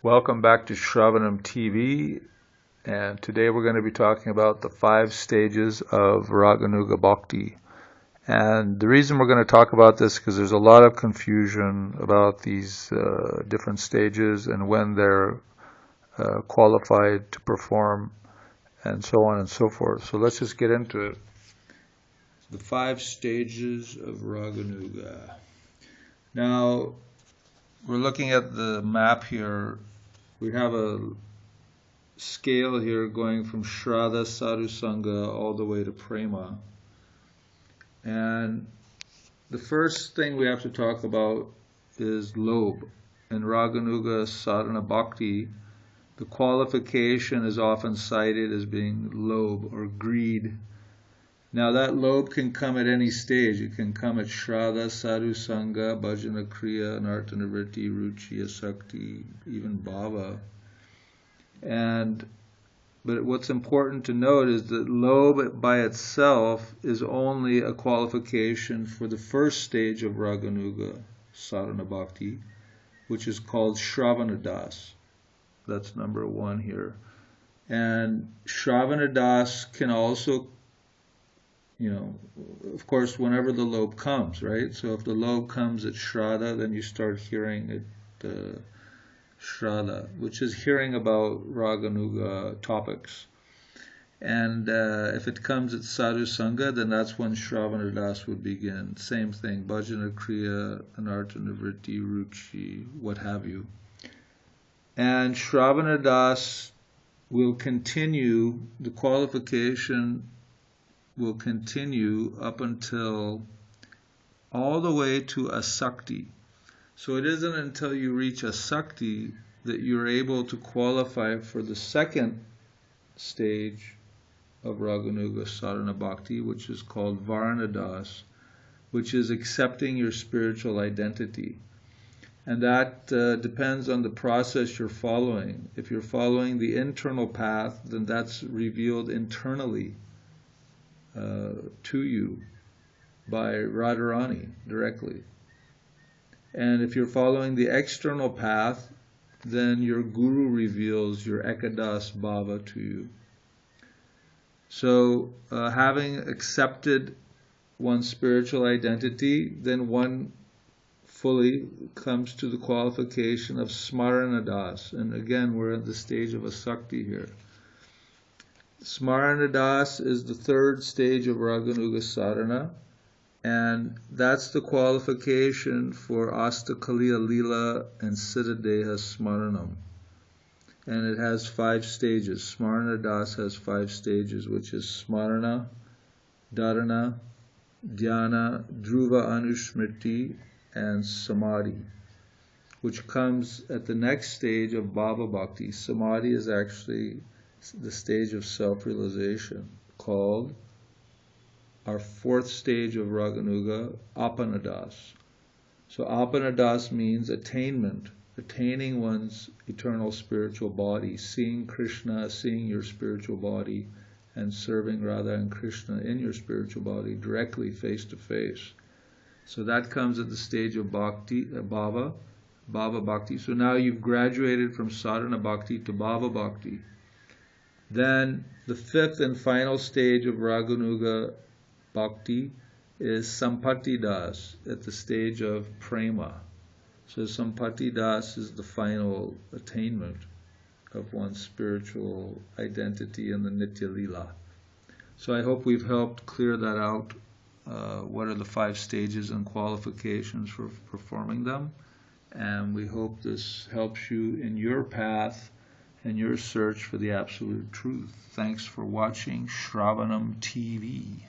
Welcome back to Shravanam TV, and today we're going to be talking about the 5 stages of Raganuga Bhakti. And the reason we're going to talk about this is because there's a lot of confusion about these different stages and when they're qualified to perform and so on and so forth. So let's just get into it. The 5 stages of Raganuga. Now, we're looking at the map here. We have a scale here going from Shraddha, Sadhu Sangha all the way to Prema. And the first thing we have to talk about is Lobh. In Raganuga Sadhana Bhakti, the qualification is often cited as being Lobh or greed. Now that Lobh can come at any stage. It can come at Shraddha, Sadhu Sangha, Bhajana Kriya, Anarthanavritti, Ruchi, Asakti, even Bhava. But what's important to note is that Lobh by itself is only a qualification for the first stage of Raganuga Sadhana Bhakti, which is called Shravanadas. That's number 1 here. And Shravanadas can also, of course, whenever the Lobh comes, right? So if the Lobh comes at Shraddha, then you start hearing at Shraddha, which is hearing about Raganuga topics. And if it comes at Sadhu Sangha, then that's when Shravanadas would begin. Same thing, Bhajana Kriya, Anarthanavritti, Ruchi, what have you. And Shravanadas will continue, the qualification will continue up until all the way to Asakti. So it isn't until you reach Asakti that you're able to qualify for the second stage of Raganuga Sadhana Bhakti, which is called Varanadas, which is accepting your spiritual identity. And that depends on the process you're following. If you're following the internal path, then that's revealed internally to you by Radharani directly. And if you're following the external path, then your guru reveals your Ekadas Bhava to you. So having accepted one's spiritual identity, then one fully comes to the qualification of Smaranadas. And again, we're at the stage of Asakti here. Smaranadas is the 3rd stage of Raganuga Sadhana. And that's the qualification for Astakaliya Lila and Siddhadeha Smaranam. And it has 5 stages. Smaranadas has 5 stages, which is Smarana, Dharana, Dhyana, Dhruva Anusmriti, and Samadhi, which comes at the next stage of Bhava Bhakti. Samadhi is actually the stage of self-realization, called our 4th stage of Raganuga, Apanadas. So Apanadas means attainment, attaining one's eternal spiritual body, seeing Krishna, seeing your spiritual body, and serving Radha and Krishna in your spiritual body directly, face to face. So that comes at the stage of Bhakti, Bhava Bhakti. So now you've graduated from Sadhana Bhakti to Bhava Bhakti. Then the 5th and final stage of Raganuga Bhakti is Sampatidas at the stage of Prema. So Sampatidas is the final attainment of one's spiritual identity in the Nitya Lila. So I hope we've helped clear that out. What are the 5 stages and qualifications for performing them? And we hope this helps you in your path and your search for the absolute truth. Thanks for watching Shravanam TV.